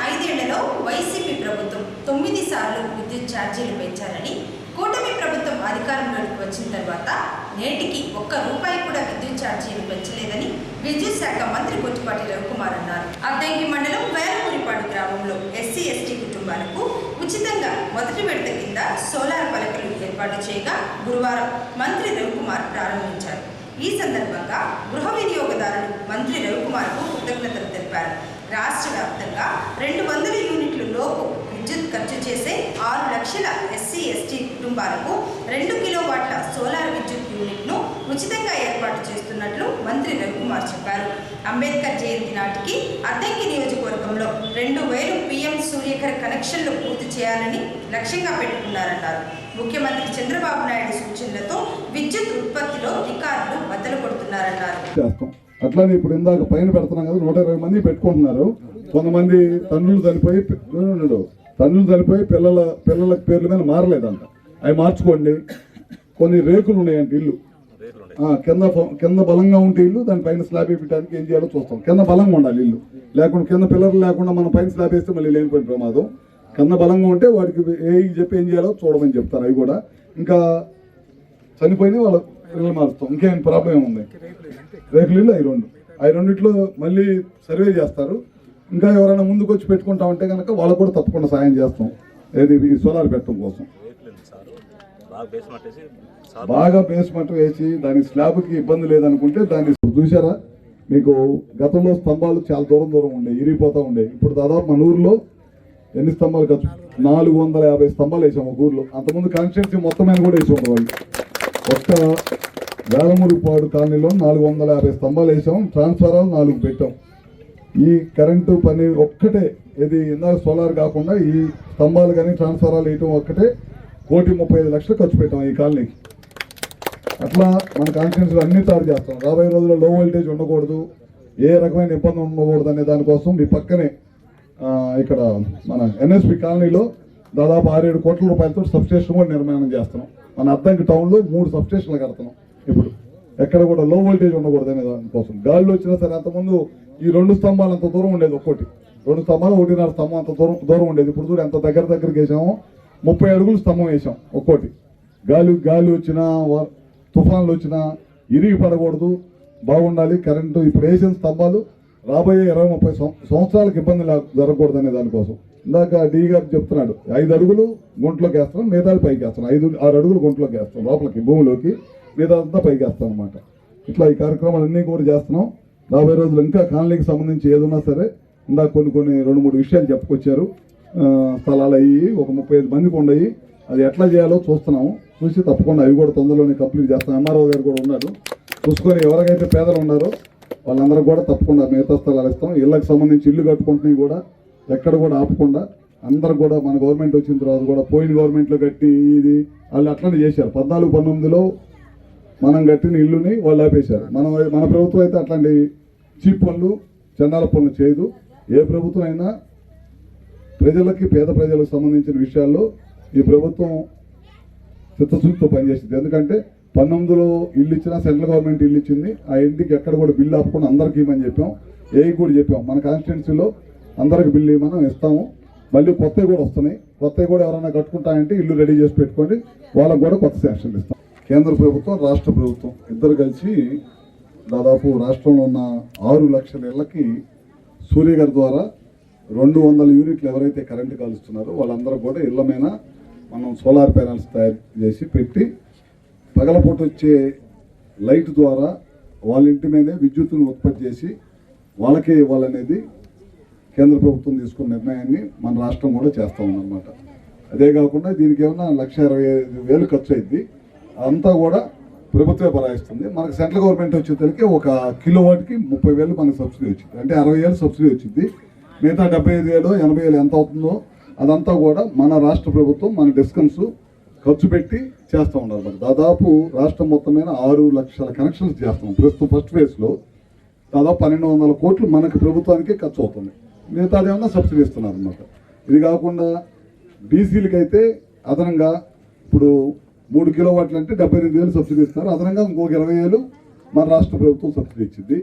5 ఏళ్లలో వైసీపీ ప్రభుత్వం 9 సార్లు విద్యుత్ ఛార్జీలు పెంచారని, కూటమి ప్రభుత్వం అధికారంలోకి వచ్చిన తర్వాత నేటికి ఒక్క రూపాయి కూడా విద్యుత్ ఛార్జీలు పెంచలేదని విద్యుత్ శాఖ మంత్రి గొట్టిపాటి రవికుమార్ అన్నారు. అద్దంకి మండలం వేలమూరిపాడు గ్రామంలో ఎస్సీ ఎస్టీ కుటుంబాలకు ఉచితంగా మొదటి విడత కింద సోలార్ పలకలు ఏర్పాటు చేయగా గురువారం మంత్రి రవికుమార్ ప్రారంభించారు. ఈ సందర్భంగా గృహ వినియోగదారులు మంత్రి రవికుమార్కు కృతజ్ఞతలు తెలిపారు. రాష్ట్ర వ్యాప్తంగా 200 యూనిట్ల లోపు విద్యుత్ ఖర్చు చేసే 6 లక్షల ఎస్సీ ఎస్టీ కుటుంబాలకు 2 కిలోవాట్ల సోలార్ విద్యుత్ యూనిట్ను ఉచితంగా ఏర్పాటు చేస్తున్నట్లు మంత్రి రవికుమార్ చెప్పారు. అంబేద్కర్ జయంతి నాటికి అద్దంకి నియోజకవర్గంలో 2000 PM సూర్యకర్ కనెక్షన్లు పూర్తి చేయాలని లక్ష్యంగా పెట్టుకున్నారన్నారు. ముఖ్యమంత్రి చంద్రబాబు నాయుడు సూచనలతో విద్యుత్ ఉత్పత్తిలో రికార్డులు బద్దలు కొడుతున్నారన్నారు. అట్లానే ఇప్పుడు ఇందాక పైన పెడుతున్నాం కదా, 120 మంది పెట్టుకుంటున్నారు. కొంతమంది తండ్రులు చనిపోయి పిల్లల పేర్ల మీద మారలేదంట, అవి మార్చుకోండి. కొన్ని రేకులు ఉన్నాయంట ఇల్లు, కింద బలంగా ఉంటే ఇల్లు, దానిపైన స్లాబ్ వేయడానికి ఏం చేయాలో చూస్తాం. కింద బలంగా ఉండాలి ఇల్లు, లేకుండా కింద పిల్లలు లేకుండా మనం పైన స్లాబ్ వేస్తే మళ్ళీ లేనిపోయిన ప్రమాదం. కింద బలంగా ఉంటే వాడికి చెప్పి ఏం చేయాలో చూడమని చెప్తారు. అవి కూడా ఇంకా చనిపోయిన వాళ్ళ పిల్లలు మారుస్తాం. ఇంకేం ప్రాబ్లం ఏముంది? రేకులు ఇల్లు అవి రెండిట్లో మళ్ళీ సర్వే చేస్తారు. ఇంకా ఎవరైనా ముందుకు వచ్చి పెట్టుకుంటా ఉంటే కనుక వాళ్ళకు కూడా తప్పకుండా సాయం చేస్తాం. ఏది ఈ సోలార్ పెట్టడం కోసం బాగా బేస్మెంట్ వేసి దానికి స్లాబ్కి ఇబ్బంది లేదనుకుంటే దాన్ని చూసారా, మీకు గతంలో స్తంభాలు చాలా దూరం ఉండే ఇరిగిపోతూ ఉండే. ఇప్పుడు దాదాపు మన ఊర్లో ఎన్ని స్తంభాలు ఖర్చు 450 స్తంభాలు వేసాం ఒక ఊర్లో. అంతకుముందు కాన్స్టిట్యున్సీ మొత్తం మీద కూడా వేసి ఉండేవాళ్ళు. ఒక్క వేలమూరిపాడు కాలనీలో 450 స్తంభాలు వేసాం. ట్రాన్స్ఫారాలు 4 పెట్టాం. ఈ కరెంటు పని ఒక్కటే, ఇది ఇందాక సోలార్ కాకుండా ఈ స్తంభాలు కానీ ట్రాన్స్ఫారాలు వేయటం ఒక్కటే 1,35,00,000 ఖర్చు పెట్టాం ఈ కాలనీకి. అట్లా మన కాన్స్టిట్యున్సీలో అన్ని తయారు చేస్తాం. రాబోయే రోజుల్లో లో వోల్టేజ్ ఉండకూడదు, ఏ రకమైన ఇబ్బంది ఉండకూడదు అనే దానికోసం మీ పక్కనే ఇక్కడ మన ఎన్ఎస్పి కాలనీలో దాదాపు 6-7 కోట్ల రూపాయలతో సబ్స్టేషన్ కూడా నిర్మాణం చేస్తున్నాం. మన అద్దంకి టౌన్లో 3 సబ్స్టేషన్లు కడుతున్నాం. ఇప్పుడు ఎక్కడ కూడా లో వోల్టేజ్ ఉండకూడదు అనే దానికోసం. గాలిలో వచ్చినా సరే, అంతకుముందు ఈ 2 స్తంభాలు అంత దూరం ఉండేది, ఒక్కోటి 2 స్తంభాలు 1.5 స్తంభం అంత దూరం ఉండేది. ఇప్పుడు చూడు ఎంత దగ్గరికి వేసామో, 30 అడుగులు స్తంభం వేసాం ఒక్కోటి. గాలి వచ్చినా తుఫాన్లు వచ్చినా ఇరిగి పడకూడదు, బాగుండాలి కరెంటు. ఇప్పుడు వేసిన స్తంభాలు రాబోయే 20-30 సంవత్సరాలకు ఇబ్బంది జరగకూడదు అనే దానికోసం. ఇందాక డి గారు చెప్తున్నాడు, 5 అడుగులు గుంటలోకి వేస్తాం, మిగతాది పైకి వేస్తాం. 5-6 అడుగులు గుంటలోకి వేస్తాం, లోపలికి భూమిలోకి, మిగతాదంతా పైకి వేస్తాం అనమాట. ఇట్లా ఈ కార్యక్రమాలన్నీ కూడా చేస్తున్నాం. రాబోయే రోజులు ఇంకా కాలనీకి సంబంధించి ఏదన్నా సరే, ఇందాక కొన్ని 2-3 విషయాలు చెప్పుకొచ్చారు. స్థలాలు అయ్యి ఒక 35 మందికి ఉన్నాయి. అది ఎట్లా చేయాలో చూస్తున్నాము. చూసి తప్పకుండా అవి కూడా తొందరలోనే కంప్లీట్ చేస్తాం. ఎంఆర్ఓ గారు కూడా ఉన్నారు, చూసుకొని ఎవరికైతే పేదలు ఉన్నారో వాళ్ళందరూ కూడా తప్పకుండా మిగతా స్థలాలు ఇస్తాం. ఇళ్ళకి సంబంధించి ఇల్లు కట్టుకుంటున్నాయి కూడా ఎక్కడ కూడా ఆపకుండా అందరూ కూడా మన గవర్నమెంట్ వచ్చిన తర్వాత కూడా పోయిన గవర్నమెంట్లో కట్టి ఇది వాళ్ళు అట్లనే చేశారు. 14-19లో మనం కట్టిన ఇల్లుని వాళ్ళు ఆపేశారు. మన ప్రభుత్వం అయితే అట్లాంటి చీప్ పనులు చండాల పనులు చేయదు. ఏ ప్రభుత్వం అయినా ప్రజలకి, పేద ప్రజలకు సంబంధించిన విషయాల్లో ఈ ప్రభుత్వం చిత్తశుద్ధితో పనిచేసింది. ఎందుకంటే 19లో ఇల్లు ఇచ్చినా సెంట్రల్ గవర్నమెంట్ ఇల్లు ఇచ్చింది. ఆ ఇంటికి ఎక్కడ కూడా బిల్లు ఆపకుండా అందరికీ ఇవ్వమని చెప్పాం. కూడా చెప్పాం మన కాన్స్టిట్యున్సీలో అందరికి బిల్లు ఇవ్వమని ఇస్తాము. మళ్ళీ కొత్తవి కూడా వస్తున్నాయి. కొత్తవి కూడా ఎవరైనా కట్టుకుంటాయంటే ఇల్లు రెడీ చేసి పెట్టుకోండి, వాళ్ళకు కూడా కొత్త శాంక్షన్లు ఇస్తాం. కేంద్ర ప్రభుత్వం, రాష్ట్ర ప్రభుత్వం ఇద్దరు కలిసి దాదాపు రాష్ట్రంలో ఉన్న 6 లక్షల ఇళ్లకి సూర్యగారి ద్వారా 200 యూనిట్లు ఎవరైతే కరెంటు కాలుస్తున్నారో వాళ్ళందరూ కూడా ఇళ్ల మీద మనం సోలార్ ప్యానల్స్ తయారు చేసి పెట్టి పగలపూట వచ్చే లైట్ ద్వారా వాళ్ళ ఇంటి మీదే విద్యుత్తును ఉత్పత్తి చేసి వాళ్ళకే ఇవ్వాలనేది కేంద్ర ప్రభుత్వం తీసుకున్న నిర్ణయాన్ని మన రాష్ట్రం కూడా చేస్తూ ఉందన్నమాట. అదే కాకుండా దీనికి ఏమన్నా 1,25,000 ఖర్చు అయింది. అంతా కూడా ప్రభుత్వమే భరాయిస్తుంది. మనకు సెంట్రల్ గవర్నమెంట్ వచ్చేసరికి 1 కిలోవాట్కి 30,000 మనకు సబ్సిడీ వచ్చింది. అంటే 60,000 సబ్సిడీ వచ్చింది. మిగతా 75,000, 80,000 ఎంత అవుతుందో అదంతా కూడా మన రాష్ట్ర ప్రభుత్వం, మన డిస్కమ్స్ ఖర్చు పెట్టి చేస్తూ ఉన్నారు. మరి దాదాపు రాష్ట్రం మొత్తం మీద 6 లక్షల కనెక్షన్స్ చేస్తున్నాం. ప్రస్తుతం ఫస్ట్ ఫేజ్లో దాదాపు 1,200 కోట్లు మనకు ప్రభుత్వానికి ఖర్చు అవుతుంది. మిగతాది ఏమన్నా సబ్సిడీ ఇస్తున్నారు అన్నమాట. ఇది కాకుండా డీసీలకి అయితే అదనంగా ఇప్పుడు 3 కిలోవాట్లు అంటే 78,000 సబ్సిడీ ఇస్తున్నారు. అదనంగా ఇంకొక 20,000 మన రాష్ట్ర ప్రభుత్వం సబ్సిడీ ఇచ్చింది.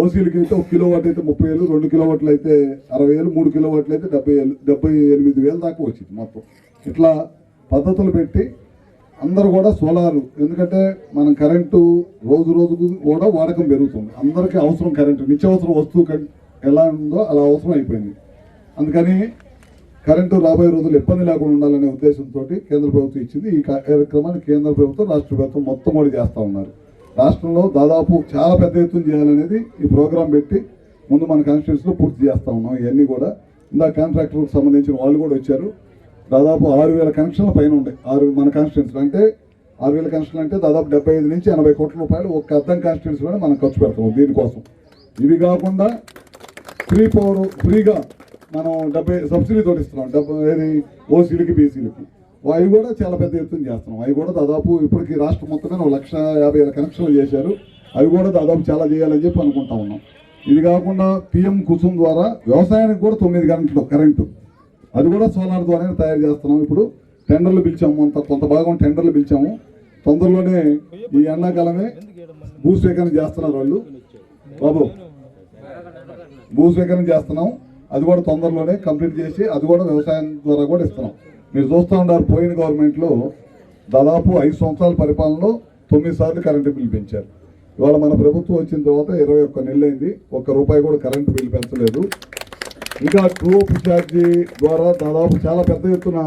ఓసీలకి అయితే 1 కిలోవాట్ అయితే 30,000, 2 కిలోవాట్లు అయితే 60,000, 3 కిలోవాట్లు అయితే 78,000 దాకా వచ్చింది మొత్తం. ఇట్లా పద్ధతులు పెట్టి అందరూ కూడా సోలారు, ఎందుకంటే మనం కరెంటు రోజుకు కూడా వాడకం పెరుగుతుంది. అందరికీ అవసరం కరెంటు, నిత్యావసర వస్తువు ఎలా ఉందో అలా అవసరం అయిపోయింది. అందుకని కరెంటు రాబోయే రోజులు ఇబ్బంది లేకుండా ఉండాలనే ఉద్దేశంతో కేంద్ర ప్రభుత్వం ఇచ్చింది. ఈ కార్యక్రమాన్ని కేంద్ర ప్రభుత్వం, రాష్ట్ర ప్రభుత్వం మొత్తం కూడా చేస్తూ ఉన్నారు. రాష్ట్రంలో దాదాపు చాలా పెద్ద ఎత్తున చేయాలనేది ఈ ప్రోగ్రాం పెట్టి ముందు మన కాన్స్టిట్యూన్సీలో పూర్తి చేస్తూ ఉన్నాం. ఇవన్నీ కూడా ఇందా కాంట్రాక్టర్లకు సంబంధించిన వాళ్ళు కూడా వచ్చారు. దాదాపు 6,000 కనెక్షన్ల పైన ఉన్నాయి మన కాన్స్టిట్యూన్సీలో. అంటే 6,000 కనెక్షన్లు అంటే దాదాపు 75 నుంచి 80 కోట్ల రూపాయలు ఒక్క అద్దం కాన్స్టిట్యూన్సీలోనే మనం ఖర్చు పెడతాం దీనికోసం. ఇవి కాకుండా ఫ్రీగా మనం 70 సబ్సిడీ తోటి ఇస్తున్నాం, ఏది ఓసీలకి, బీసీలకి. అవి కూడా చాలా పెద్ద ఎత్తున చేస్తున్నాం. అవి కూడా దాదాపు ఇప్పటికి రాష్ట్రం మొత్తమే 1,50,000 కనెక్షన్లు చేశారు. అవి కూడా దాదాపు చాలా చేయాలని చెప్పి అనుకుంటా ఉన్నాం. ఇది కాకుండా పిఎం కుసుమ్ ద్వారా వ్యవసాయానికి కూడా 9 గంటలు కరెంటు, అది కూడా సోలార్ ద్వారానే తయారు చేస్తున్నాం. ఇప్పుడు టెండర్లు పిలిచాము, కొంత భాగం టెండర్లు పిలిచాము. తొందరలోనే ఈ ఎండాకాలమే భూసేకరణ చేస్తున్నారు వాళ్ళు. బాబు భూసేకరణ చేస్తున్నాం, అది కూడా తొందరలోనే కంప్లీట్ చేసి అది కూడా వ్యవసాయం ద్వారా కూడా ఇస్తున్నాం. మీరు చూస్తూ ఉన్నారు, పోయిన గవర్నమెంట్లో దాదాపు 5 సంవత్సరాల పరిపాలనలో 9 సార్లు కరెంటు బిల్లు పెంచారు. ఇవాళ మన ప్రభుత్వం వచ్చిన తర్వాత 21 నెలలు అయింది, ₹1 కూడా కరెంటు బిల్లు పెంచలేదు. ఇంకా ట్రూ ఛార్జీ ద్వారా దాదాపు చాలా పెద్ద ఎత్తున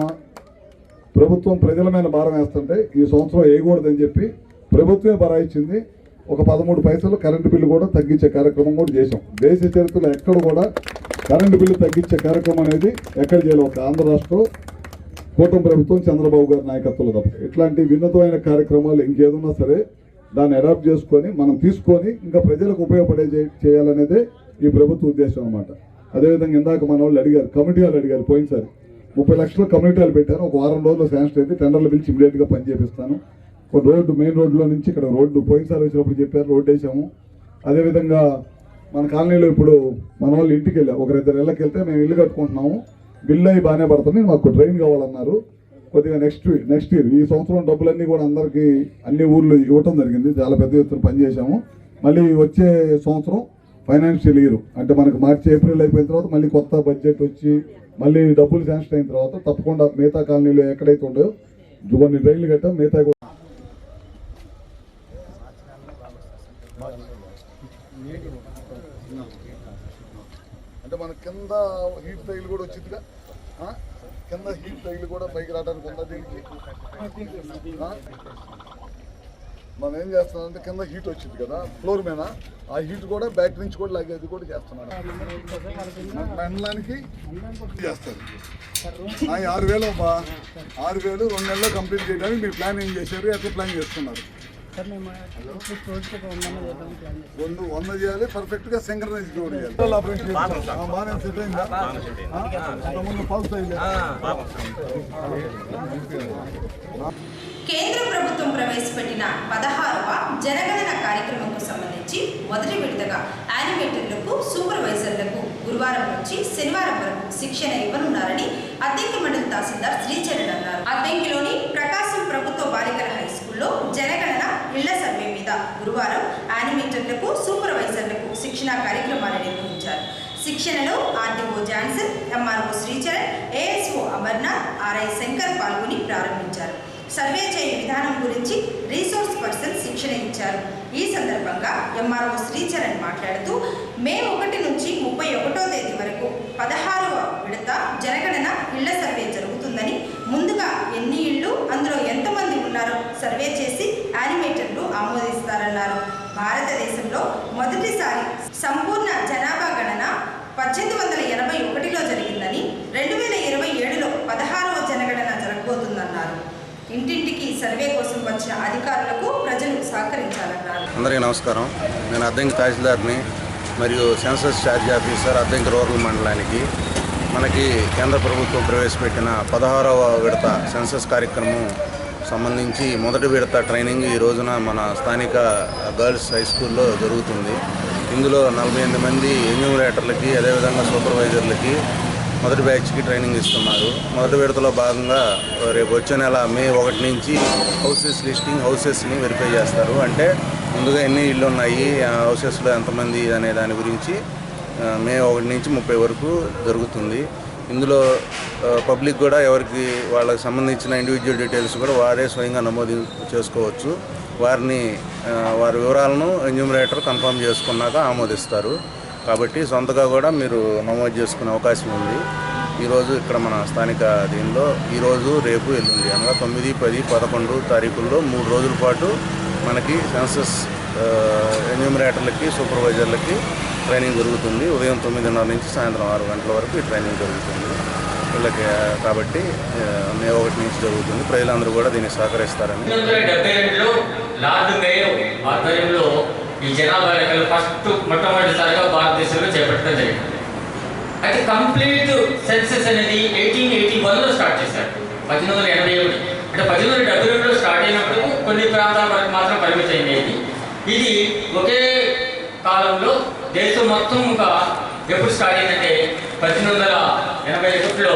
ప్రభుత్వం ప్రజల మీద భారం వేస్తుంటే ఈ సంవత్సరం వేయకూడదని చెప్పి ప్రభుత్వమే బరాయించింది. ఒక 13 పైసలు కరెంటు బిల్లు కూడా తగ్గించే కార్యక్రమం కూడా చేశాం. దేశ చరిత్రలో ఎక్కడ కూడా కరెంటు బిల్లు తగ్గించే కార్యక్రమం అనేది ఎక్కడ చేయలేదు, ఒక ఆంధ్ర రాష్ట్రం కూటమి ప్రభుత్వం చంద్రబాబు గారి నాయకత్వంలో తప్ప. ఇట్లాంటి వినూతమైన కార్యక్రమాలు ఇంకేదన్నా సరే దాన్ని అడాప్ట్ చేసుకొని మనం తీసుకొని ఇంకా ప్రజలకు ఉపయోగపడే చేయాలనేదే ఈ ప్రభుత్వ ఉద్దేశం అనమాట. అదేవిధంగా ఇందాక మన వాళ్ళు అడిగారు, కమిటీ వాళ్ళు అడిగారు, పోయినసారి 30 లక్షల కమిటీ వాళ్ళు పెట్టారు. ఒక వారం రోజుల్లో శాంక్షన్ అయితే టెండర్లు పిలిచి ఇమీడియట్గా పని చేపిస్తాను. ఒక రోడ్డు, మెయిన్ రోడ్లో నుంచి ఇక్కడ రోడ్డు పోయినసారి వచ్చినప్పుడు చెప్పారు, రోడ్డు వేసాము. అదేవిధంగా మన కాలనీలో ఇప్పుడు మన వాళ్ళు ఇంటికి వెళ్ళాం, 1-2 ఇళ్ళకి వెళ్తే మేము ఇల్లు కట్టుకుంటున్నాము, బిల్లు అవి బాగానే పడుతుంది, మాకు ట్రైన్ కావాలన్నారు. కొద్దిగా నెక్స్ట్ ఇయర్ ఈ సంవత్సరం డబ్బులన్నీ కూడా అందరికీ అన్ని ఊర్లు ఇవ్వటం జరిగింది. చాలా పెద్ద ఎత్తున పనిచేసాము. మళ్ళీ వచ్చే సంవత్సరం ఫైనాన్షియల్ ఇయర్ అంటే మనకు మార్చి, ఏప్రిల్ అయిపోయిన తర్వాత మళ్ళీ కొత్త బడ్జెట్ వచ్చి మళ్ళీ డబ్బులు శాంక్షన్ అయిన తర్వాత తప్పకుండా మిగతా కాలనీలో ఎక్కడైతే ఉండో కొన్ని రైళ్లు కట్టాం, మిగతా కూడా అంటే మన కింద హీట్ టైల్ కూడా వచ్చిందిగా, కింద హీట్ టైల్ కూడా పైకి రావడానికి ఉందా దీనికి. మనం ఏం చేస్తున్నాం అంటే కింద హీట్ వచ్చింది కదా ఫ్లోర్ మీద, ఆ హీట్ కూడా బ్యాక్ నుంచి కూడా లాగేది కూడా చేస్తున్నాను. మండలానికి చేస్తారు 6,000 అబ్బా, 6,000 2 నెలల్లో కంప్లీట్ చేయడానికి మీరు ప్లాన్ ఏం చేశారు, ఎట్లా ప్లాన్ చేస్తున్నారు? 100 చేయాలి, పర్ఫెక్ట్ గా సింక్రనైజ్ చేయాలి. బాగానే సెట్ అయిందా? ముందు పల్స్ అయింది. కేంద్ర ప్రభుత్వం ప్రవేశపెట్టిన 16వ జనగణన కార్యక్రమంకు సంబంధించి మొదటి విడతగా యానిమేటర్లకు, సూపర్వైజర్లకు గురువారం నుంచి శనివారం వరకు శిక్షణ ఇవ్వనున్నారని అద్దెంకి మండలి తహసీల్దార్ శ్రీచరణ్ అన్నారు. అద్దెంకిలోని ప్రకాశం ప్రభుత్వ బాలికల హై స్కూల్లో జనగణన ఇళ్ల సర్వే మీద గురువారం యానిమేటర్లకు, సూపర్వైజర్లకు శిక్షణా కార్యక్రమాలు నిర్వహించారు. శిక్షణలో RDO Johnson, MRO Sricharan, ASO Amarnath, RI Shankar పాల్గొని ప్రారంభించారు. సర్వే చేయని విధానం గురించి రీసోర్స్ పర్సన్ శిక్షణ ఇచ్చారు. ఈ సందర్భంగా ఎంఆర్ఓ శ్రీచరణ్ మాట్లాడుతూ మే 1 నుంచి 31వ తేదీ వరకు 16వ విడత జనగణన ఇళ్ల సర్వే జరుగుతుందని, ముందుగా ఎన్ని ఇళ్లు, అందులో ఎంతమంది ఉన్నారో సర్వే చేసి యానిమేటర్లు ఆమోదిస్తారన్నారు. భారతదేశంలో మొదటిసారి సంపూర్ణ జనాభా గణన 1881లో జరిగిందని, 2027లో 16వ జనగణన జరగబోతుందన్నారు. ఇంటింటికి సర్వే కోసం వచ్చిన అధికారులకు ప్రజలు సహకరించాలన్నారు. అందరికీ నమస్కారం. నేను అద్దెంకి తహసీల్దార్ని మరియు census charge officer Addanki rural మండలానికి. మనకి కేంద్ర ప్రభుత్వం ప్రవేశపెట్టిన 16వ విడత సెన్సస్ కార్యక్రమం సంబంధించి మొదటి విడత ట్రైనింగ్ ఈ రోజున మన స్థానిక గర్ల్స్ హై స్కూల్లో జరుగుతుంది. ఇందులో 48 మంది ఎన్యూమరేటర్లకి, అదేవిధంగా సూపర్వైజర్లకి మొదటి బ్యాచ్కి ట్రైనింగ్ ఇస్తున్నారు. మొదటి విడతలో భాగంగా రేపు వచ్చే నెల మే 1 నుంచి హౌసెస్ లిస్టింగ్, హౌసెస్ని వెరిఫై చేస్తారు. అంటే ముందుగా ఎన్ని ఇళ్ళు ఉన్నాయి, హౌసెస్లో ఎంతమంది అనే దాని గురించి మే 1 నుంచి 30 వరకు జరుగుతుంది. ఇందులో పబ్లిక్ కూడా ఎవరికి వాళ్ళకి సంబంధించిన ఇండివిజువల్ డీటెయిల్స్ కూడా వారే స్వయంగా నమోదు చేసుకోవచ్చు. వారి వివరాలను ఎన్యూమరేటర్ కన్ఫర్మ్ చేసుకున్నాక ఆమోదిస్తారు. కాబట్టి సొంతగా కూడా మీరు నమోదు చేసుకునే అవకాశం ఉంది. ఈరోజు ఇక్కడ మన స్థానిక దీనిలో ఈరోజు, రేపు, ఎల్లుండి అనగా 9, 10, 11 తారీఖుల్లో 3 రోజుల పాటు మనకి సెన్సస్ ఎన్యూమరేటర్లకి, సూపర్వైజర్లకి ట్రైనింగ్ జరుగుతుంది. ఉదయం 9:30 నుంచి సాయంత్రం 6 గంటల వరకు ఈ ట్రైనింగ్ జరుగుతుంది వీళ్ళకి. కాబట్టి మే 1 నుంచి జరుగుతుంది. ప్రజలందరూ కూడా దీన్ని సహకరిస్తారని. 1972లో లార్డ్ మేయో ఆధ్వర్యంలో ఈ జనాభా లెక్కలు మొట్టమొదటిసారిగా భారతదేశంలో చేపట్టడం జరిగింది. అయితే కంప్లీట్ సెన్సస్ అనేది 1881లో స్టార్ట్ చేశారు. 1881 అంటే 1872లో స్టార్ట్ అయినప్పుడు కొన్ని ప్రాంతాల వరకు మాత్రం పరిమితమైంది. ఇది ఒకే కాలంలో దేశం మొత్తంగా ఎప్పుడు స్టార్ట్ అయిందంటే 1881లో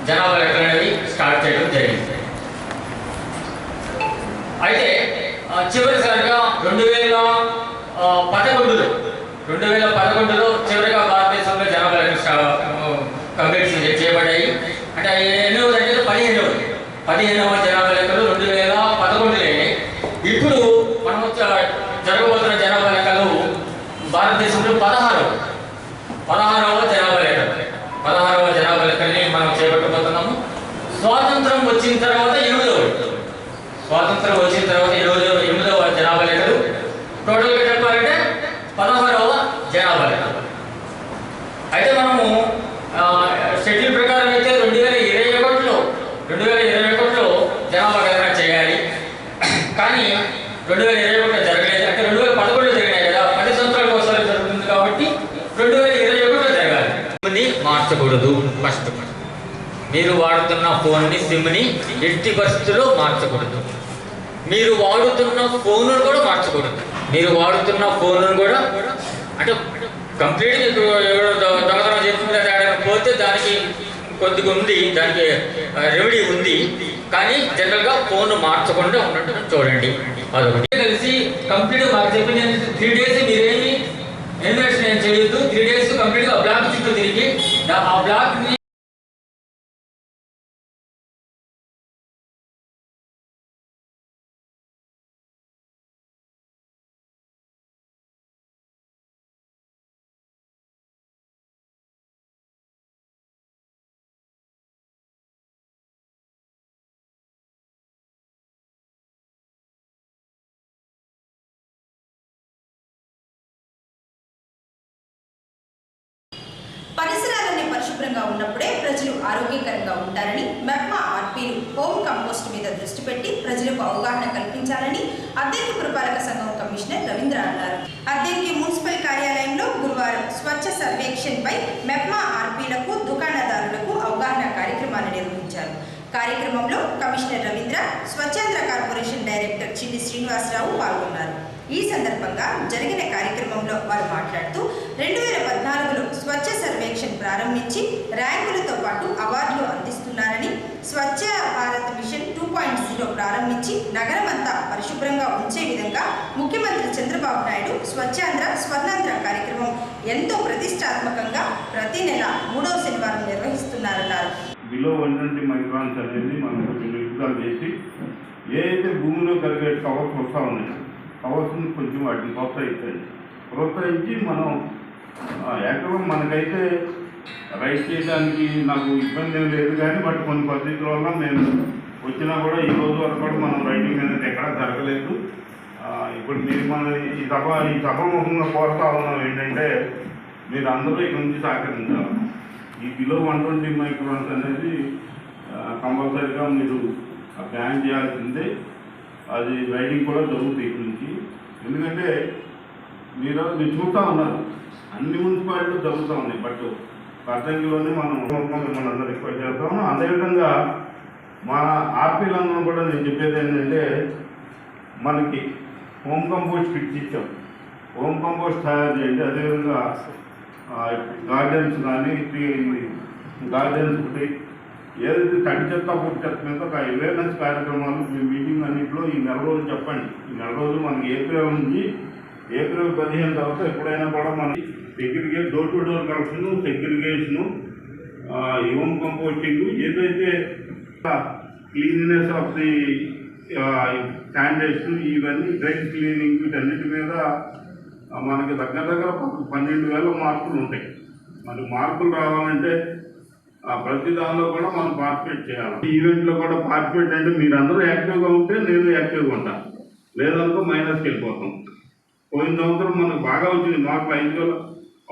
జనాభా లెక్కలు అనేది స్టార్ట్ చేయడం జరిగింది. అయితే చివరిసారిగా 2011లో చివరిగా భారతదేశంలో జనాభా లెక్కలు కంప్లీట్ చేయబడ్డాయి. అంటే ఎన్నో అంటే 15వ జనాభా లెక్కలు 2011లో. ఇప్పుడు మనం జరగబోతున్న జనాభా లెక్కలు భారతదేశంలో 16వ జనాభా లెక్కల్ని మనం చేపట్టబోతున్నాము. స్వాతంత్రం వచ్చిన తర్వాత 8వ జనాభా లెక్కలు. టోటల్గా చెప్పాలంటే 16వ జనాభా లెక్క. అయితే మనము షెడ్యూల్ ప్రకారం అయితే 2021లో జనాభా గణన చేయాలి. కానీ 2021లో జరగలేదు. అంటే 2011లో జరిగినాయి కదా, 10 సంవత్సరాలకు ఒకసారి జరుగుతుంది. కాబట్టి 2021లో జరగాలి. సిమ్ని మార్చకూడదు. ఫస్ట్ మీరు వాడుతున్న ఫోన్ని, సిమ్ని ఎట్టి పరిస్థితుల్లో మార్చకూడదు. మీరు వాడుతున్న ఫోన్ను కూడా మార్చకూడదు. అంటే కంప్లీట్గా దొంగతనం చేసుకుంటే పోతే దానికి కొద్దిగా ఉంది, దానికి రెమెడీ ఉంది. కానీ జనరల్గా ఫోన్ మార్చకుండా ఉన్నట్టు చూడండి. అదొకటి కలిసి కంప్లీట్గా మాకు చెప్పి నేను 3 days మీరేమి ఇన్వెస్ట్మెంట్ చేయొద్దు. 3 days కంప్లీట్గా బ్లాక్ చుట్టూ తిరిగి ఆ బ్లాక్ని పరిసరాలన్నీ పరిశుభ్రంగా ఉన్నప్పుడే ప్రజలు ఆరోగ్యకరంగా ఉంటారని మెప్మా ఆర్పీలు హోమ్ కంపోస్ట్ మీద దృష్టి పెట్టి ప్రజలకు అవగాహన కల్పించాలని అద్దెంకి పురపాలక సంఘం కమిషనర్ రవీంద్ర అన్నారు. అద్దెంకి మున్సిపల్ కార్యాలయంలో గురువారం స్వచ్ఛ సర్వేక్షణపై మెప్మా ఆర్పీలకు, దుకాణదారులకు అవగాహన కార్యక్రమాన్ని నిర్వహించారు. కార్యక్రమంలో commissioner Ravindra, Swachhandhra corporation director Chinni Srinivasarao పాల్గొన్నారు. ఈ సందర్భంగా జరిగిన కార్యక్రమంలో వారు మాట్లాడుతూ 2014లో స్వచ్ఛ సర్వేక్షణ ప్రారంభించి ర్యాంకులతో పాటు అవార్డులు అందిస్తున్నారని, స్వచ్ఛ భారత్ మిషన్ 2.0 ప్రారంభించి నగరమంతా పరిశుభ్రంగా ఉంచే విధంగా ముఖ్యమంత్రి చంద్రబాబు నాయుడు స్వచ్ఛాంధ్ర స్వర్ణాంధ్ర కార్యక్రమం ఎంతో ప్రతిష్టాత్మకంగా ప్రతి నెల 3వ శనివారం నిర్వహిస్తున్నారన్నారు. బిలో 120 మైక్రాన్స్ అనేది మనం కొంచెం విడుదల చేసి ఏదైతే భూమిలో కలిగే కవర్స్ వస్తూ ఉన్నాయి, కవర్స్ని కొంచెం వాటిని ప్రోత్సహించి మనం యాక్చువల్గా మనకైతే రైట్ చేయడానికి నాకు ఇబ్బంది ఏం లేదు. కానీ బట్ కొన్ని పరిస్థితుల వల్ల మేము వచ్చినా కూడా ఈ రోజు వరకు కూడా మనం రైటింగ్ అనేది ఎక్కడా జరగలేదు. ఇప్పుడు మీరు మన ఈ సభాముఖంగా కోరుతా ఉన్నాం ఏంటంటే, మీరు అందరూ ఇక్కడ నుంచి సహకరించాలి. ఈ బిలో 120 మైక్రాన్స్ అనేది కంపల్సరీగా మీరు బ్యాన్ చేయాల్సిందే. అది రైడింగ్ కూడా జరుగుతుంది ఇక్కడి నుంచి. ఎందుకంటే మీరు చూస్తూ ఉన్నారు, అన్ని మున్సిపాలిటీలు జరుగుతూ ఉన్నాయి. బట్ అద్దంకిలోనే మనం అందరూ రిక్వెస్ట్ చేస్తాము. అదేవిధంగా మన ఆర్పీలందరూ కూడా నేను చెప్పేది ఏంటంటే, మనకి హోమ్ కంపోస్ట్ కిట్స్ ఇచ్చాం. హోమ్ కంపోస్ట్ తయారు చేయండి. అదేవిధంగా గార్డెన్స్ కానీ, గార్డెన్స్ ఒకటి, ఏదైతే తడి చెత్త పొడి చెత్త మీద ఒక అవేర్నెస్ కార్యక్రమాలు మీ మీటింగ్ అన్నింటిలో ఈ నెల రోజులు చెప్పండి. ఈ నెల రోజులు మనకి ఏప్రిల్ నుంచి ఏప్రిల్ 15 తర్వాత ఎప్పుడైనా కూడా మనకి segregate door to door collection, segregation, home composting, ఏదైతే క్లీన్లీనెస్ ఆఫ్ ది శానిటైజేషన్, ఇవన్నీ డ్రైన్ క్లీనింగ్, వీటన్నిటి మీద మనకి దగ్గర 12,000 మార్కులు ఉంటాయి. మరి మార్కులు రావాలంటే ప్రతి దానిలో కూడా మనం పార్టిసిపేట్ చేయాలి. ఈవెంట్లో కూడా పార్టిసిపేట్ అంటే మీరందరూ యాక్టివ్గా ఉంటే నేను యాక్టివ్గా ఉంటాను, లేదనుకో మైనస్కి వెళ్ళిపోతాం. పోయిన సంవత్సరం మనకు బాగా వచ్చింది మార్కులు, 5,000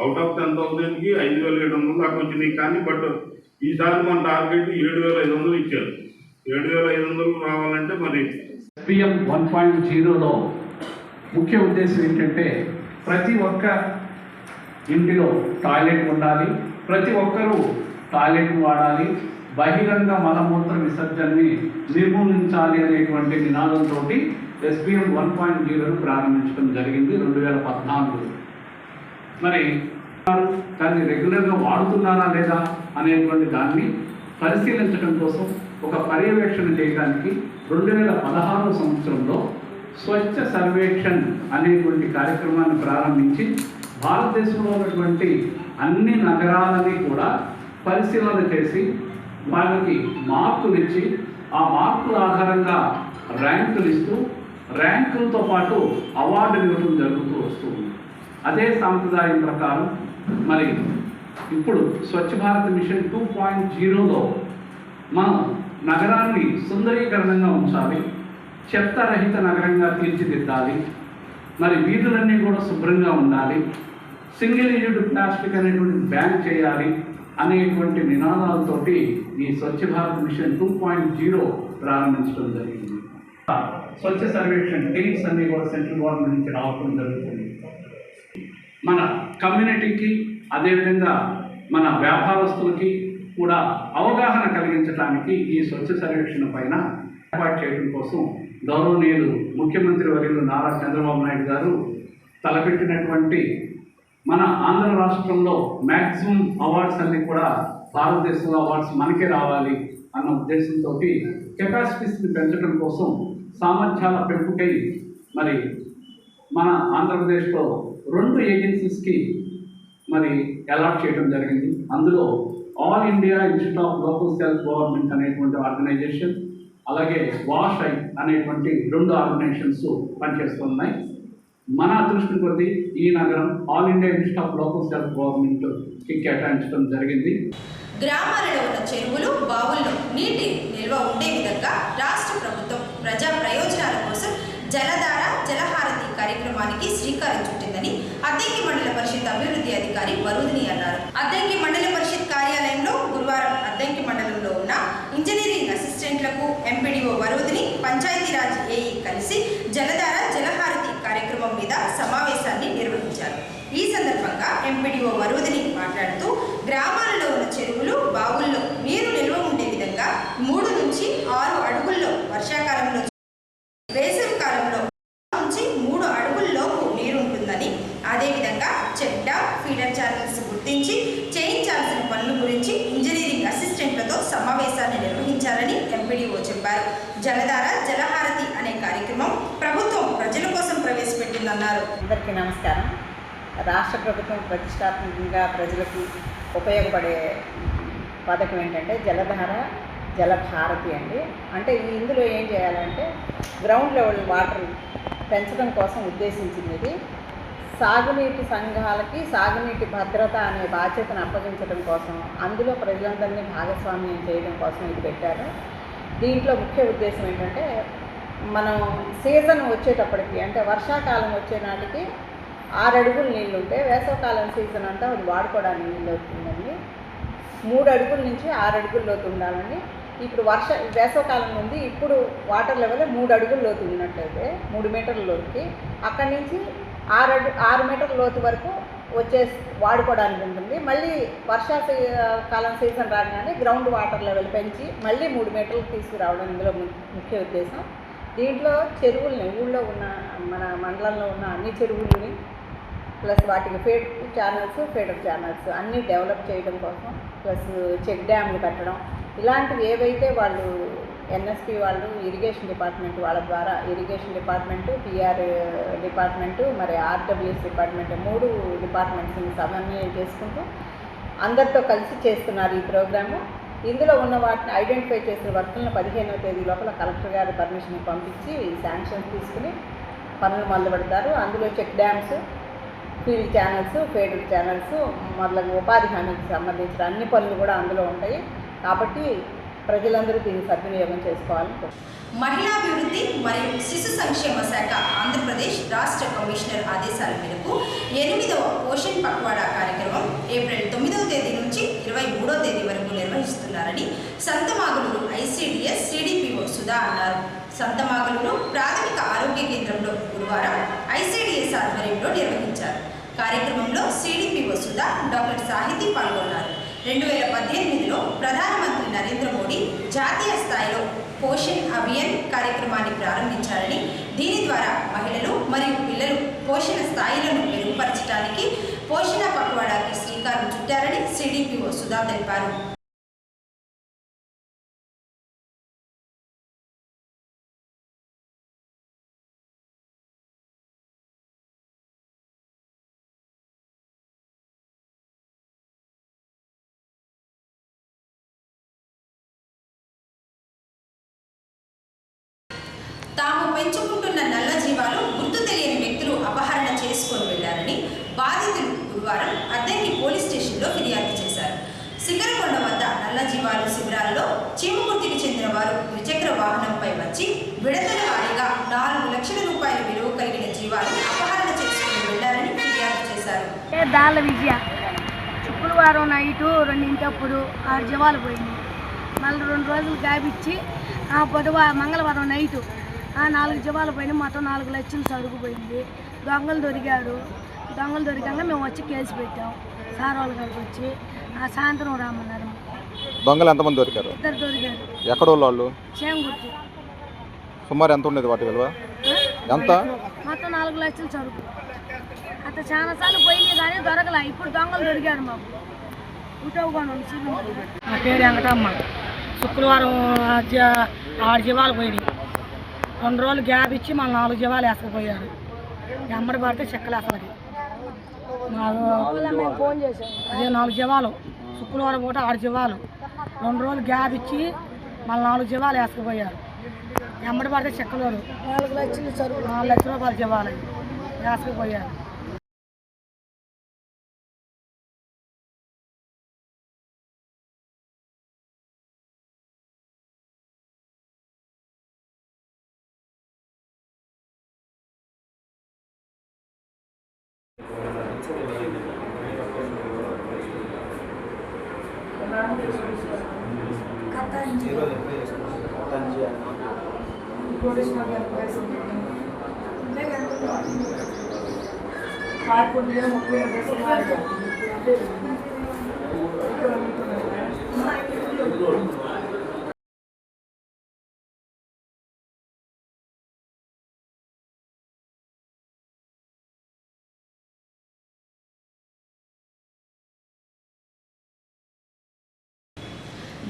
అవుట్ ఆఫ్ 10,000కి 5,700 దాకా వచ్చినాయి. కానీ బట్ ఈసారి మన టార్గెట్ 7,500 ఇచ్చారు. 7,500 రావాలంటే మరి SPM 1.0లో ముఖ్య ఉద్దేశం ఏంటంటే ప్రతి ఒక్క ఇంటిలో టాయిలెట్ ఉండాలి, ప్రతి ఒక్కరూ టాయిలెట్ వాడాలి, బహిరంగ మలమూత్ర విసర్జనని నిర్మూలించాలి అనేటువంటి నినాదంతో SPM 1.0ను ప్రారంభించడం జరిగింది 2014. మరి దాన్ని రెగ్యులర్గా వాడుతున్నారా లేదా అనేటువంటి దాన్ని పరిశీలించడం కోసం ఒక పర్యవేక్షణ చేయడానికి 2016 సంవత్సరంలో స్వచ్ఛ సర్వేక్షణ్ అనేటువంటి కార్యక్రమాన్ని ప్రారంభించి భారతదేశంలో ఉన్నటువంటి అన్ని నగరాలని కూడా పరిశీలన చేసి వాళ్ళకి మార్కులు ఇచ్చి ఆ మార్కుల ఆధారంగా ర్యాంకులు ఇస్తూ ర్యాంకులతో పాటు అవార్డులు ఇవ్వడం జరుగుతూ వస్తుంది. అదే సాంప్రదాయం ప్రకారం మరి ఇప్పుడు స్వచ్ఛ భారత్ మిషన్ 2.0లో మనం నగరాన్ని సుందరీకరణంగా ఉంచాలి, చెత్తరహిత నగరంగా తీర్చిదిద్దాలి, మరి వీధులన్నీ కూడా శుభ్రంగా ఉండాలి, సింగిల్ యూజ్ ప్లాస్టిక్ అనేటువంటి బ్యాన్ చేయాలి అనేటువంటి నినాదాలతోటి ఈ స్వచ్ఛ భారత్ మిషన్ 2.0 ప్రారంభించడం జరిగింది. స్వచ్ఛ సర్వేక్షణ టీమ్స్ అన్ని కూడా సెంట్రల్ గవర్నమెంట్ నుంచి రావడం జరుగుతుంది. మన కమ్యూనిటీకి అదేవిధంగా మన వ్యాపారస్తులకి కూడా అవగాహన కలిగించడానికి ఈ స్వచ్ఛ సర్వేక్షణ పైన ఏర్పాటు చేయడం కోసం గౌరవనీయులు ముఖ్యమంత్రి వర్యులు నారా చంద్రబాబు నాయుడు గారు తలపెట్టినటువంటి మన ఆంధ్ర రాష్ట్రంలో మ్యాక్సిమం అవార్డ్స్ అన్ని కూడా భారతదేశంలో అవార్డ్స్ మనకే రావాలి అన్న ఉద్దేశంతో కెపాసిటీస్ని పెంచడం కోసం సామర్థ్యాల పెంపుకై మరి మన ఆంధ్రప్రదేశ్లో 2 ఏజెన్సీస్కి మరి అలాట్ చేయడం జరిగింది. అందులో all India institute of local self government అనేటువంటి ఆర్గనైజేషన్, అలాగే వాష్ ఐ అనేటువంటి 2 ఆర్గనైజేషన్స్ పనిచేస్తున్నాయి. మన అదృష్టం కొద్దీ ఈ నగరం all India institute of local self గవర్నమెంట్కి కేటాయించడం జరిగింది. గ్రామాలలో ఉన్న చెరువులు, బావుల్లో నీటి నిల్వ ఉండే విధంగా రాష్ట్ర ప్రభుత్వం ప్రజా ప్రయోజనాల కోసం జలధార జలహారతి కార్యక్రమానికి శ్రీకారం చుట్టిందని అద్దంకి మండల పరిషత్ అభివృద్ధి అధికారి వరుదిని అన్నారు. అద్దంకి మండల పరిషత్ కార్యాలయంలో గురువారం అద్దంకి మండలంలో ఉన్న ఇంజనీరింగ్ అసిస్టెంట్లకు ఎంపీడీఓ వరుదిని, పంచాయతీరాజ్ ఏఈ కలిసి జలధార జలహారతి కార్యక్రమం మీద సమావేశాన్ని నిర్వహించారు. ఈ సందర్భంగా ఎంపీడీఓ వరుదిని మాట్లాడుతూ గ్రామాలలో ఉన్న చెరువులు, బావుల్లో నీరు నిల్వ ఉండే విధంగా 3 నుంచి 6 అడుగుల్లో వర్షాకాలంలో, వేసవి కాలంలో నుంచి 3 అడుగుల్లోపు నీరు ఉంటుందని, అదేవిధంగా చెక్ డ్యామ్, ఫీడర్ ఛానల్స్ గుర్తించి చేయించాల్సిన పనుల గురించి ఇంజనీరింగ్ అసిస్టెంట్లతో సమావేశాన్ని నిర్వహించాలని ఎంపీడీఓ చెప్పారు. జలధార జలహారతి అనే కార్యక్రమం ప్రభుత్వం ప్రజల కోసం ప్రవేశపెట్టిందన్నారు. అందరికీ నమస్కారం. రాష్ట్ర ప్రభుత్వం ప్రతిష్టాత్మకంగా ప్రజలకు ఉపయోగపడే పథకం ఏంటంటే జలధార జలభారతి అండి. అంటే ఇందులో ఏం చేయాలంటే గ్రౌండ్ లెవెల్ వాటర్ పెంచడం కోసం ఉద్దేశించింది ఇది. సాగునీటి సంఘాలకి సాగునీటి భద్రత అనే బాధ్యతను అప్పగించడం కోసం, అందులో ప్రజలందరినీ భాగస్వామ్యం చేయడం కోసం ఇది పెట్టారు. దీంట్లో ముఖ్య ఉద్దేశం ఏంటంటే మనం సీజన్ వచ్చేటప్పటికి, అంటే వర్షాకాలం వచ్చే నాటికి 6 అడుగులు నీళ్ళు ఉంటే వేసవకాలం సీజన్ అంతా అది వాడుకోవడానికి నీళ్ళు అవుతుందండి. 3 అడుగుల నుంచి 6 అడుగుల లోతు ఉండాలండి. ఇప్పుడు వేసవకాలం ఉంది, ఇప్పుడు వాటర్ లెవెల్ 3 అడుగుల లోతు ఉన్నట్లయితే 3 మీటర్ల లోతుకి అక్కడి నుంచి 6 మీటర్ల లోతు వరకు వాడుకోవడానికి ఉంటుంది. మళ్ళీ వర్షాకాలం సీజన్ రాగానే గ్రౌండ్ వాటర్ లెవెల్ పెంచి మళ్ళీ 3 మీటర్లకు తీసుకురావడం ఇందులో ముఖ్య ఉద్దేశం. దీంట్లో చెరువుల్ని, ఊళ్ళో ఉన్న మన మండలంలో ఉన్న అన్ని చెరువుల్ని ప్లస్ వాటికి ఫీడర్ ఛానల్స్ అన్నీ డెవలప్ చేయడం కోసం, ప్లస్ చెక్ డ్యామ్లు కట్టడం, ఇలాంటివి ఏవైతే వాళ్ళు ఎన్ఎస్పి వాళ్ళు ఇరిగేషన్ డిపార్ట్మెంట్ వాళ్ళ ద్వారా ఇరిగేషన్ డిపార్ట్మెంటు, పిఆర్ డిపార్ట్మెంటు, మరి ఆర్డబ్ల్యూఎస్ డిపార్ట్మెంట్ 3 డిపార్ట్మెంట్స్ని సమన్వయం చేసుకుంటూ అందరితో కలిసి చేస్తున్నారు ఈ ప్రోగ్రాము. ఇందులో ఉన్న వాటిని ఐడెంటిఫై చేసిన వర్కులను 15వ తేదీ లోపల కలెక్టర్ గారి పర్మిషన్ పంపించి శాంక్షన్స్ తీసుకుని పనులు మొదలు పెడతారు. అందులో check dams, field channels, faded channels మొదలగు ఉపాధి హామీకి సంబంధించిన అన్ని పనులు కూడా అందులో ఉంటాయి. కాబట్టి ప్రజలందరూ దీన్ని సద్వినియోగం చేసుకోవాలని కోరుతున్నాను. మహిళాభివృద్ధి మరియు శిశు సంక్షేమ శాఖ ఆంధ్రప్రదేశ్ రాష్ట్ర కమిషనర్ ఆదేశాల మేరకు 8వ పోషణ్ పక్వాడా కార్యక్రమం ఏప్రిల్ 9వ తేదీ నుంచి 23వ తేదీ వరకు నిర్వహిస్తున్నారని సంతమాగులూరు ఐసీడీఎస్ సిడిపిఓ సుధా అన్నారు. సంతమాగులూరు ప్రాథమిక ఆరోగ్య కేంద్రంలో గురువారం ఐసీడీఎస్ ఆధ్వర్యంలో నిర్వహించారు. కార్యక్రమంలో సిడిపిఓ సుధా, డాక్టర్ సాహితీ పాల్గొన్నారు. 2018లో ప్రధానమంత్రి నరేంద్ర మోడీ జాతీయ స్థాయిలో పోషణ్ అభియాన్ కార్యక్రమాన్ని ప్రారంభించారని, దీని ద్వారా మహిళలు మరియు పిల్లలు పోషణ స్థాయిలను మెరుగుపరచడానికి పోషణ పక్వాడాకి శ్రీకారం చుట్టారని సిడిపిఓ సుధా తెలిపారు. తాము పెంచుకుంటున్న నల్ల జీవాలు గుర్తు తెలియని వ్యక్తులు అపహరణ చేసుకొని వెళ్లారని బాధితులు గురువారం అద్దంకి పోలీస్ స్టేషన్లో ఫిర్యాదు చేశారు. సిగరకొండ వద్ద నల్ల జీవాలు శిబిరాల్లో చీమకుర్తికి చెందిన వారు ద్విచక్ర వాహనంపై వచ్చి విడతల వారీగా 4 లక్షల రూపాయల విలువ కలిగిన జీవాలు అపహరణ చేసుకొని వెళ్లారని ఫిర్యాదు చేశారు. దాళ్ళ విజయ శుక్రవారం నైటు 2 6 జీవాలు పోయింది. మళ్ళీ 2 రోజులు గాబిచ్చి మంగళవారం నైటు 4 జీవాలు పోయినాయి. మొత్తం 4 లక్షలు సరుకుపోయింది. దొంగలు దొరికారు. దొంగలు దొరికాక మేము వచ్చి కేసు పెట్టాం. సార్ వాళ్ళ గారికి వచ్చి సాయంత్రం రామన్నారు. దొంగలు ఎంతమంది దొరికారు? 2 దొరికారు. ఎక్కడ వాళ్ళు? చేంగుర్తి. సుమారు ఎంత ఉండేది వాటి విలువ? ఎంత? మొత్తం 4 లక్షలు సరుకు. అట్లా చాలా సార్లు పోయినాయి కానీ దొరకలే. ఇప్పుడు దొంగలు దొరికారు మాకు. నా పేరు వెంకటమ్మ. శుక్రవారం 6 జీవాలు పోయినాయి. 2 రోజులు గ్యాప్ ఇచ్చి మళ్ళీ 4 జీవాలు వేసుకుపోయారు. ఎమ్మడి పడితే చెక్కలు వేస్తుంది. అదే 4 జీవాలు శుక్రవారం పూట 6 జీవాలు 2 రోజులు గ్యాప్ ఇచ్చి మళ్ళీ 4 జీవాలు వేసుకుపోయారు. ఎమ్మడి పడితే చెక్కలు 4 లక్షలు సరుకు 4 లక్షల రూపాయల జీవాలు వేసుకుపోయారు.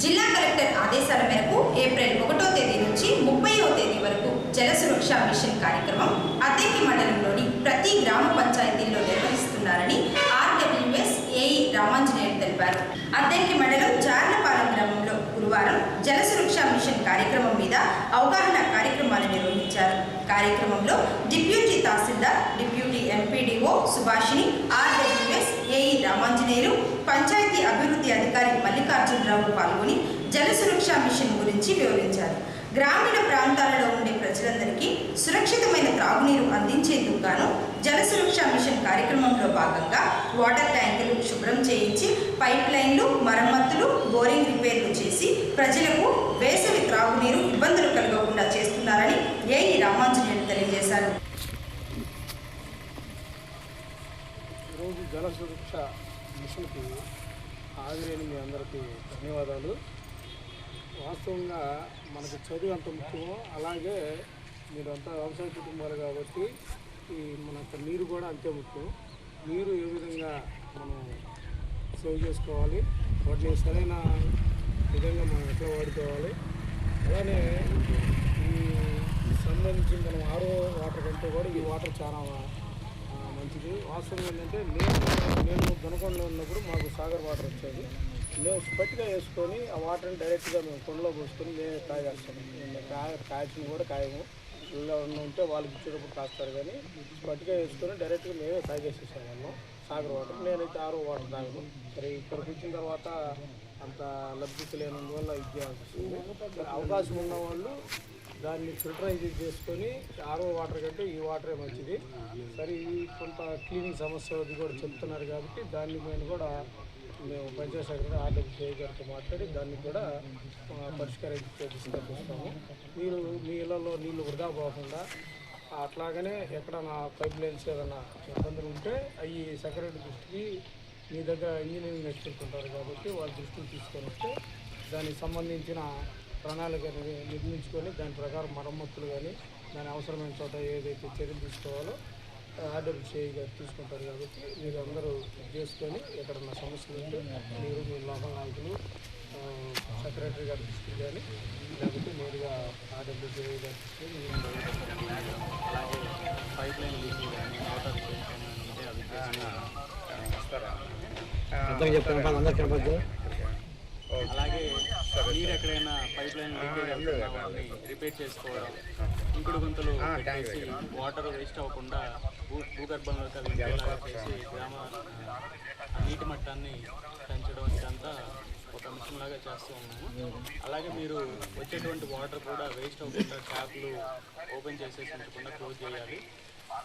జిల్లా కలెక్టర్ ఆదేశాల మేరకు ఏప్రిల్ 1వ తేదీ నుంచి 30వ తేదీ వరకు జల సురక్ష మిషన్ కార్యక్రమం అద్దంకి మండలంలోని ప్రతి గ్రామ పంచాయతీల్లో నిర్వహిస్తున్నారని ఆర్డబ్ల్యూఎస్ ఏఈ రామాంజనేయులు తెలిపారు. అద్దంకి మండలం జార్లపాలెం గ్రామంలో గురువారం జల సురక్ష మిషన్ కార్యక్రమం మీద అవగాహన కార్యక్రమాలు నిర్వహించారు. కార్యక్రమంలో deputy tahsildar, deputy MPDO Subhashini, RWS AE Ramanjaneyulu, panchayati అభివృద్ధి అధికారి మల్లికార్జునరావు పాల్గొని జల సురక్ష మిషన్ గురించి వివరించారు. గ్రామీణ ప్రాంతాలలో ఉండే ప్రజలందరికీ సురక్షితమైన త్రాగునీరు అందించేందుకు గాను జల సురక్ష మిషన్ కార్యక్రమంలో భాగంగా వాటర్ ట్యాంకులు శుభ్రం చేయించి పైప్ లైన్లు మరమ్మతులు, బోరింగ్ రిపేర్లు చేసి ప్రజలకు వేసవి త్రాగునీరు ఇబ్బందులు కలగకుండా చేస్తున్నారని ఏఈ రామాంజనేయులు తెలియజేశారు. ఈరోజు జల సురక్ష మిషన్కి హాజరైన మీ అందరికీ ధన్యవాదాలు. వాస్తవంగా మనకు చదువు ఎంత ముఖ్యమో అలాగే మీరంతా వ్యవసాయ కుటుంబాలు కాబట్టి మనకు నీరు కూడా అంతే ముఖ్యం. నీరు ఏ విధంగా మనం సేవ్ చేసుకోవాలి, వాటిని సరైన విధంగా మనం ఎట్లా వాడుకోవాలి. అలానే ఈ సంబంధించి మనం ఆరో వాటర్ కంటే కూడా ఈ వాటర్ చాలా మంచిది. వాస్తవం ఏంటంటే నేను దొనకొండలో ఉన్నప్పుడు మాకు సాగర్ వాటర్ వచ్చేది. మేము స్పట్గా వేసుకొని ఆ వాటర్ని డైరెక్ట్గా మేము కొండలో పోసుకొని మేమే తాగేస్తాము. కాయచిన కూడా కాయము ఇలా ఉంటే వాళ్ళకి ఇచ్చేటప్పుడు కాస్తారు, కానీ స్పట్గా వేసుకొని డైరెక్ట్గా మేమే తాగేసేసాము సాగర్ వాటర్. నేనైతే ఆరో వాటర్ తాగను. సరే ఇక్కడికి వచ్చిన తర్వాత అంత లభ్యత లేనందువల్ల ఇది వస్తుంది. అవకాశం ఉన్న వాళ్ళు దాన్ని ఫిల్టరైజ్ చేసుకొని ఆరో వాటర్ కంటే ఈ వాటరే మంచిది. సరే ఈ కొంత క్లీనింగ్ సమస్య అది కూడా చెప్తున్నారు కాబట్టి దాన్ని మేము కూడా మేము పంచాయత్ సెక్రటరీ ఆర్డబ్ల్యూసీ గారితో మాట్లాడి దాన్ని కూడా పరిష్కారం తీసుకొస్తాము. మీరు మీ ఇళ్లలో నీళ్లు వృధా పోకుండా అట్లాగనే ఎక్కడన్నా పైప్ లైన్స్ ఏదైనా ఇబ్బందులు ఉంటే అవి సెక్రటరీ దృష్టికి మీ దగ్గర ఇంజనీరింగ్ ఎక్స్పర్ట్ ఉంటారు కాబట్టి వాళ్ళ దృష్టికి తీసుకొని వస్తే దానికి సంబంధించిన ప్రణాళిక నిర్మించుకొని దాని ప్రకారం మరమ్మతులు కానీ దాని అవసరమైన చోట ఏదైతే చర్యలు తీసుకోవాలో ఆర్డబ్ల్యూసీ గారు తీసుకుంటారు కాబట్టి మీరు అందరూ చేసుకొని ఎక్కడన్నా సమస్యలు ఉంటే మీరు మీ లోకల్ నాయకులు సెక్రటరీ గారి దృష్టికి కానీ లేకపోతే నేరుగా ఆర్డబ్ల్యూసీ గారి దృష్టికి అలాగే పైప్ లైన్ లీక్ కానీ వాటర్ ఉంటే అవి వస్తారా? అలాగే నీరు ఎక్కడైనా పైప్ లైన్ లీకేజ్ వాటిని రిపేర్ చేసుకోవడం, ఇంకుడు గుంతలు పెట్టేసి వాటర్ వేస్ట్ అవ్వకుండా భూగర్భంలోకి అవి ఇంకేలాగా చేసి గ్రామ నీటి మట్టాన్ని పెంచడం ఇదంతా ఒక మిషన్ లాగా చేస్తూ ఉన్నాము. అలాగే మీరు వచ్చేటువంటి వాటర్ కూడా వేస్ట్ అవ్వకుండా ట్యాప్లు ఓపెన్ చేసేసి ఉంచకుండా క్లోజ్ చేయాలి.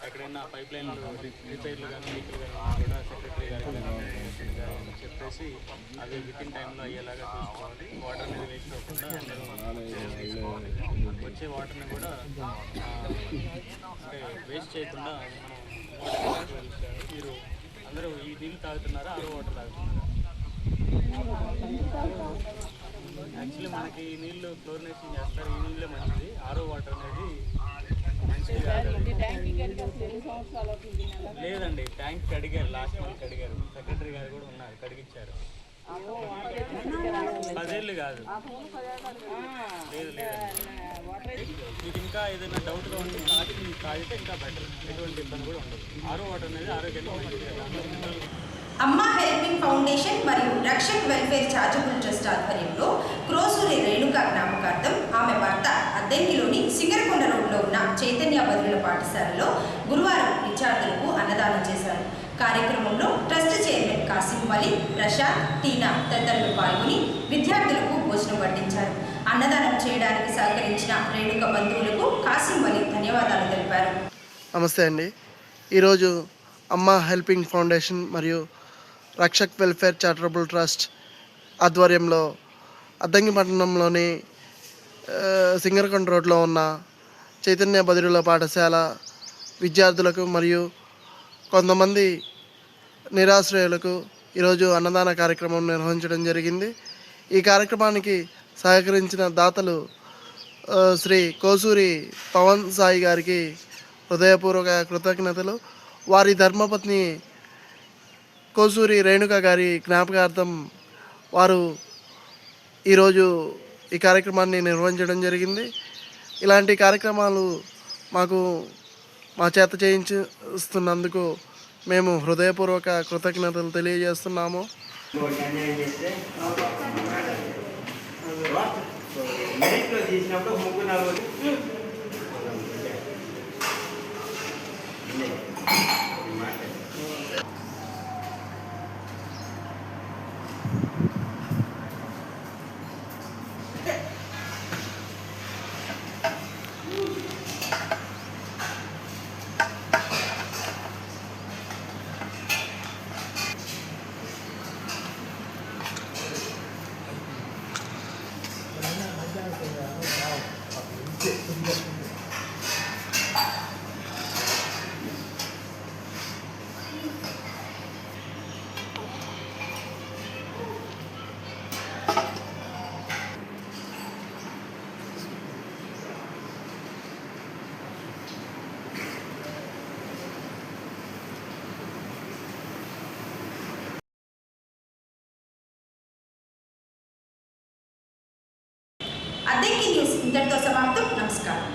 ఎక్కడైనా పైప్ లైన్లు రిపేర్లు కానీ లీకులు కానీ కూడా సెక్రటరీ గారికి కానీ చెప్పేసి అవి వితిన్ టైంలో అయ్యేలాగా చూసుకోవాలి. వాటర్ అనేది వేస్ట్ అవ్వకుండా తీసుకోవాలి. వచ్చే వాటర్ని కూడా అంటే వేస్ట్ చేయకుండా మనం మీరు అందరూ ఈ నీళ్ళు తాగుతున్నారా ఆరో వాటర్ తాగుతున్నారా? యాక్చువల్లీ మనకి ఈ నీళ్ళు క్లోరినేషన్ చేస్తారు, ఈ నీళ్ళే మంచిది. ఆరో వాటర్ అనేది మంచిది కాదు. లేదండి, ట్యాంక్ కడిగారు, లాస్ట్ మంత్ కడిగారు. సెక్రటరీ గారు కూడా ఉన్నారు, కడిగిచ్చారు. 10 ఏళ్ళు కాదు. లేదు లేదండి, మీకు ఇంకా ఏదైనా డౌట్గా ఉంటే తాగితే ఇంకా బెటర్, ఎటువంటి ఇబ్బంది కూడా ఉండదు. ఆరో వాటర్ అనేది ఆరోగ్యానికి మంచిది. అమ్మా హెల్పింగ్ ఫౌండేషన్ మరియు రక్షక్ వెల్ఫేర్ చారిటబుల్ ట్రస్ట్ ఆధ్వర్యంలో క్రోసూరి రేణుక జ్ఞాపకార్థం ఆమె భర్త అద్దెంకిలోని సింగరకొండ రోడ్లో ఉన్న చైతన్య బదుల పాఠశాలలో గురువారం విద్యార్థులకు అన్నదానం చేశారు. కార్యక్రమంలో ట్రస్ట్ చైర్మన్ కాసిం వలి, ప్రశాంత్, టీనా తదితరులు పాల్గొని విద్యార్థులకు భోజనం వడ్డించారు. అన్నదానం చేయడానికి సహకరించిన రేణుక బంధువులకు కాసిం వలి ధన్యవాదాలు తెలిపారు. నమస్తే అండి. ఈరోజు అమ్మా హెల్పింగ్ ఫౌండేషన్ మరియు రక్షక్ వెల్ఫేర్ చారిటబుల్ ట్రస్ట్ ఆధ్వర్యంలో అద్దంకి పట్టణంలోని సింగరకొండ రోడ్లో ఉన్న చైతన్య బదిరుల పాఠశాల విద్యార్థులకు మరియు కొంతమంది నిరాశ్రయులకు ఈరోజు అన్నదాన కార్యక్రమం నిర్వహించడం జరిగింది. ఈ కార్యక్రమానికి సహకరించిన దాతలు శ్రీ కోసూరి పవన్ సాయి గారికి హృదయపూర్వక కృతజ్ఞతలు. వారి ధర్మపత్ని కోసూరి రేణుక గారి జ్ఞాపకార్థం వారు ఈరోజు ఈ కార్యక్రమాన్ని నిర్వహించడం జరిగింది. ఇలాంటి కార్యక్రమాలు మా చేత చేయించుస్తున్నందుకు మేము హృదయపూర్వక కృతజ్ఞతలు తెలియజేస్తున్నాము. అద్దెకి న్యూస్ ఇంతటితో సమాప్తం. నమస్కారం.